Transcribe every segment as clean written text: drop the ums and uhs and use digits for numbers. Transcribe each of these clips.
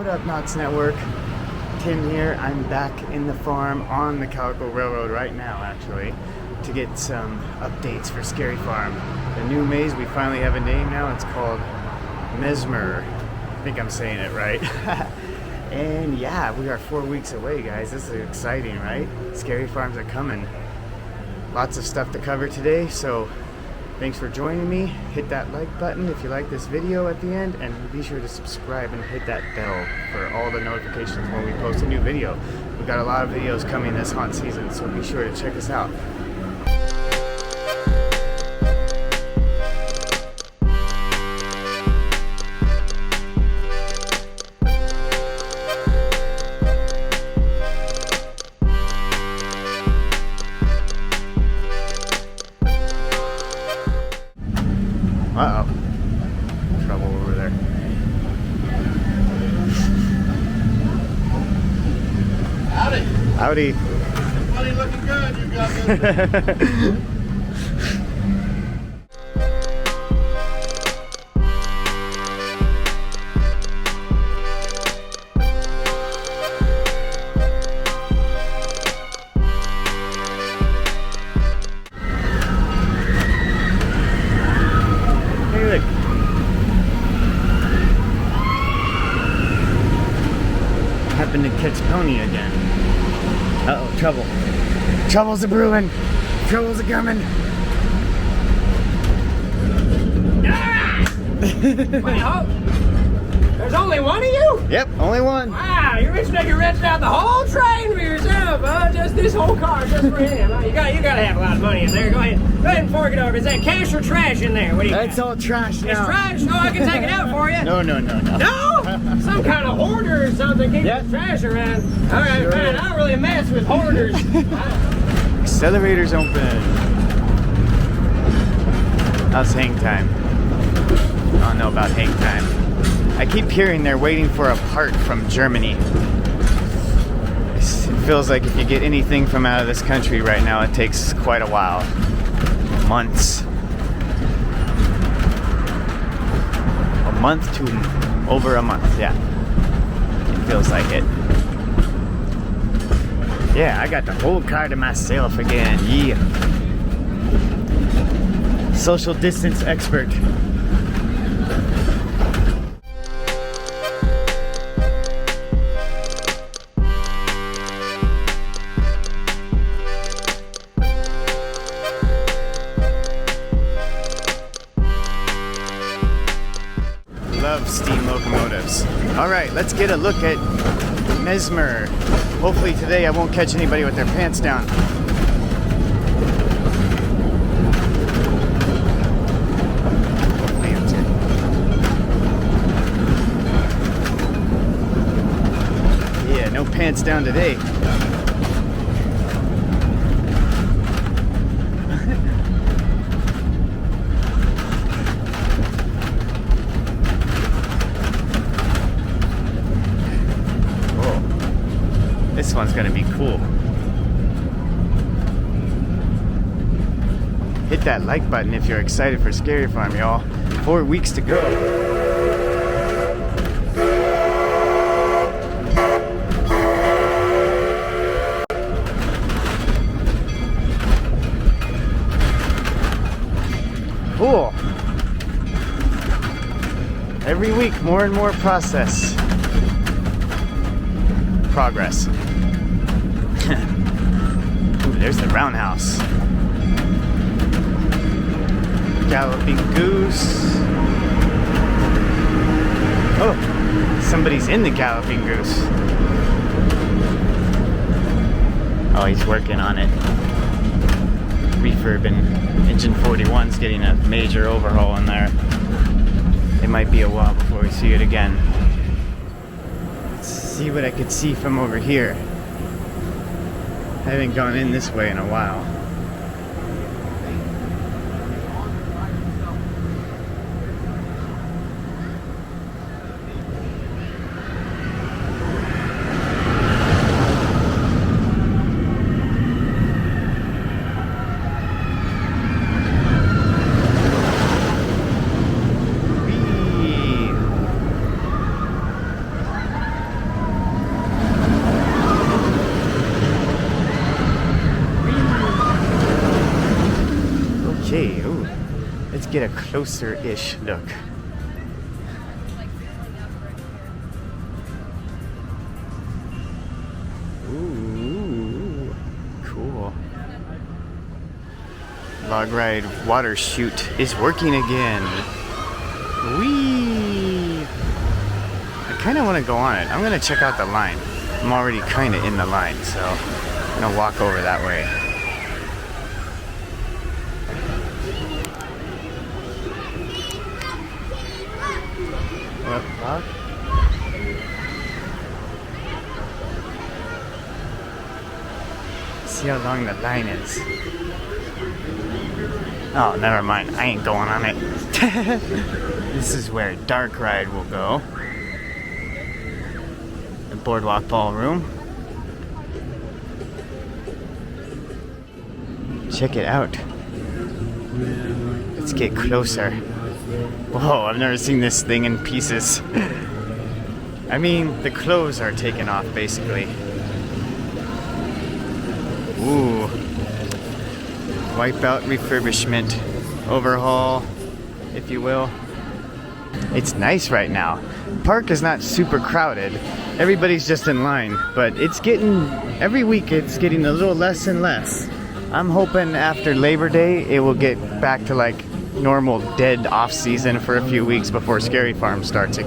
What up, Knott's Network? Tim here. I'm back in the farm on the Calico Railroad right now, actually, to get some updates for Scary Farm. The new maze, we finally have a name now. It's called Mesmer. I think I'm saying it right. And yeah, we are 4 weeks away, guys. This is exciting, right? Scary Farms are coming. Lots of stuff to cover today, so thanks for joining me. Hit that like button if you like this video at the end, and be sure to subscribe and hit that bell for all the notifications when we post a new video. We've got a lot of videos coming this haunt season, so be sure to check us out. Uh-oh. Trouble over there. Howdy. Howdy. Everybody looking good. You got this. Happened to catch Pony again. Uh-oh, trouble. Trouble's a-brewing. Trouble's a-coming. Wait, there's only one of you? Yep, only one. Wow, you rented out the whole train for yourself, huh? Just this whole car just for him. Huh? You gotta have a lot of money in there. Go ahead and fork it over. Is that cash or trash in there? What do you That's got? all trash now. It's trash? Oh, I can take it out for you. No. No? Some kind of hoarder or something keeping Yep. the trash around. All right, Sure. fine. I don't really mess with hoarders. Accelerator's open. How's hang time? I don't know about hang time. I keep hearing they're waiting for a part from Germany. It feels like if you get anything from out of this country right now, it takes quite a while. Months. A month to over a month, yeah. It feels like it. Yeah, I got the whole car to myself again, yeah. Social distance expert. Love steam locomotives. All right, let's get a look at Mesmer. Hopefully today I won't catch anybody with their pants down. Hopefully it's it. Yeah, no pants down today. This one's gonna be cool. Hit that like button if you're excited for Scary Farm, y'all. 4 weeks to go. Cool. Every week, more and more progress. Ooh, there's the roundhouse. Galloping goose. Oh, somebody's in the galloping goose. Oh, he's working on it. Refurbing. Engine 41's getting a major overhaul in there. It might be a while before we see it again. See what I could see from over here. I haven't gone in this way in a while. get a closer-ish look. Ooh, cool. Log ride water chute is working again. Whee! I kind of want to go on it. I'm going to check out the line. I'm already kind of in the line, so I'm going to walk over that way. What, log? See how long the line is. Oh, never mind. I ain't going on it. This is where Dark Ride will go. The Boardwalk Ballroom. Check it out. Let's get closer. Whoa, I've never seen this thing in pieces. I mean, the clothes are taken off, basically. Ooh. Wipeout refurbishment. Overhaul, if you will. It's nice right now. Park is not super crowded. Everybody's just in line, but it's getting, every week it's getting a little less and less. I'm hoping after Labor Day it will get back to like normal dead off season for a few weeks before Scary Farm starts.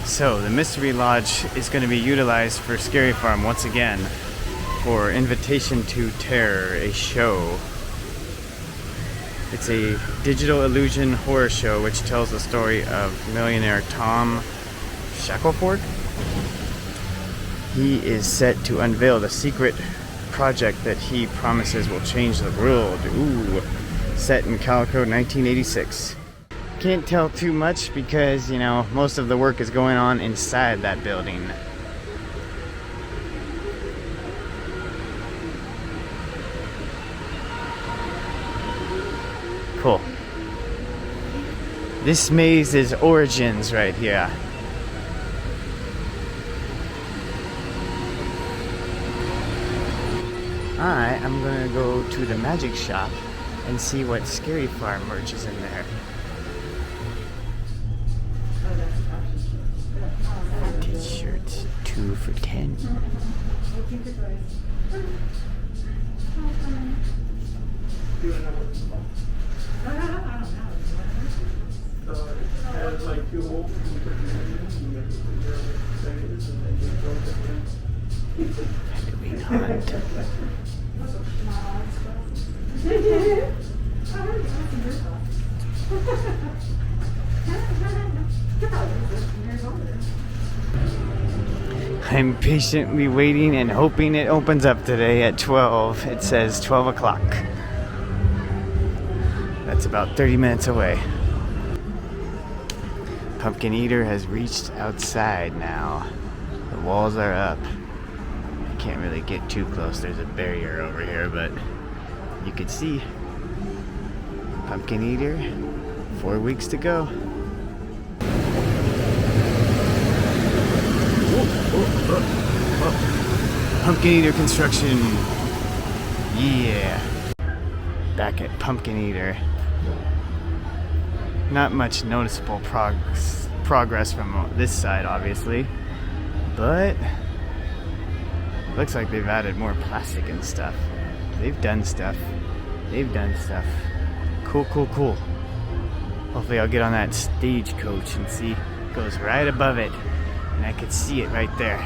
So the Mystery Lodge is going to be utilized for Scary Farm once again for Invitation to Terror, a show. It's a digital illusion horror show which tells the story of millionaire Tom Shackelford. He is set to unveil the secret project that he promises will change the world. Ooh, set in Calico, 1986. Can't tell too much because, you know, most of the work is going on inside that building. Cool. This maze is Origins right here. I am gonna go to the magic shop and see what Scary Farm merch is in there. T-shirts, 2 for $10. Halloween hunt. I'm patiently waiting and hoping it opens up today at 12. It says 12 o'clock. That's about 30 minutes away. Pumpkin Eater has reached outside now. The walls are up. I can't really get too close. There's a barrier over here, but you can see. Pumpkin Eater, 4 weeks to go. Pumpkin Eater construction. Yeah. Back at Pumpkin Eater. Not much noticeable progress from this side, obviously. But looks like they've added more plastic and stuff. They've done stuff. Cool, cool, cool. Hopefully I'll get on that stagecoach and see. It goes right above it. And I could see it right there.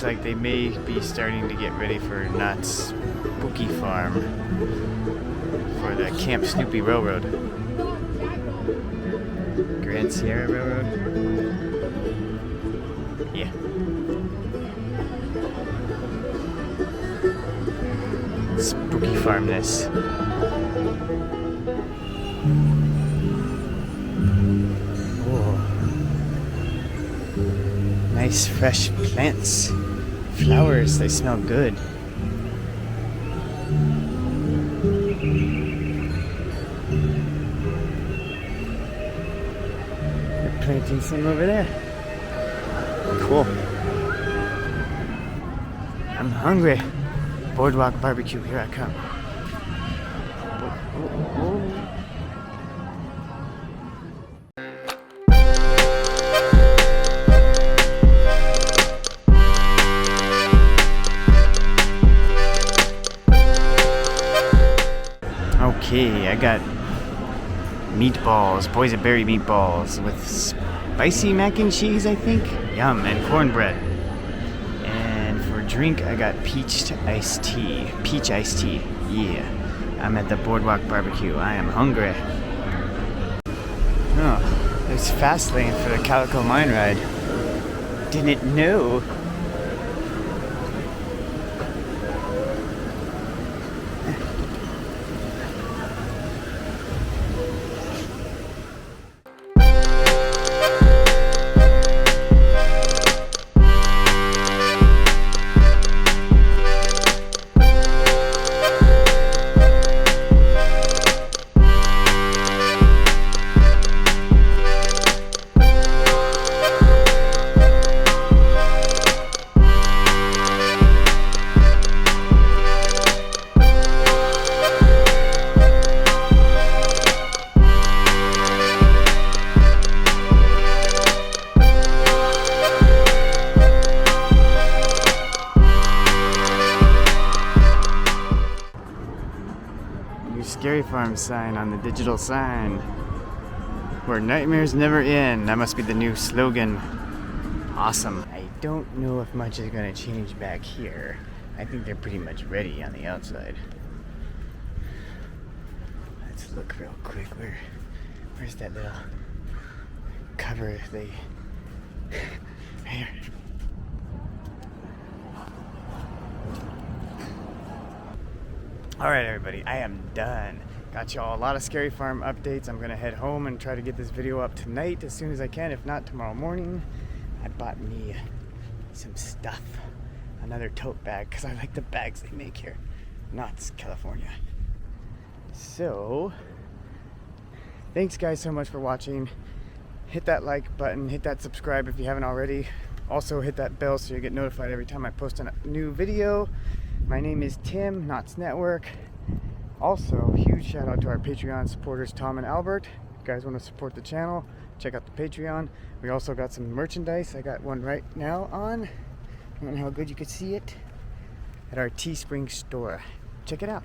Like they may be starting to get ready for Knott's Spooky Farm for the Camp Snoopy Railroad. Grand Sierra Railroad? Yeah. Spooky Farm this. Nice fresh plants. Flowers, they smell good. They're planting some over there. Cool. I'm hungry. Boardwalk barbecue, here I come. Okay, I got meatballs, boysenberry meatballs with spicy mac and cheese, I think. Yum, and cornbread. And for drink, I got peach iced tea. Yeah, I'm at the Boardwalk Barbecue. I am hungry. Oh, there's fast lane for the Calico Mine ride. Didn't know. Scary Farm sign on the digital sign. Where nightmares never end. That must be the new slogan. Awesome. I don't know if much is gonna change back here. I think they're pretty much ready on the outside. Let's look real quick. Where's that little cover they... Right here. Alright everybody, I am done. Got y'all a lot of Scary Farm updates. I'm gonna head home and try to get this video up tonight as soon as I can, if not tomorrow morning. I bought me some stuff. Another tote bag, because I like the bags they make here. Knott, California. So, thanks guys so much for watching. Hit that like button, hit that subscribe if you haven't already. Also hit that bell so you get notified every time I post a new video. My name is Tim, Knott's Network. Also, huge shout out to our Patreon supporters, Tom and Albert. If you guys want to support the channel, check out the Patreon. We also got some merchandise. I got one right now on. I don't know how good you could see it. At our Teespring store. Check it out.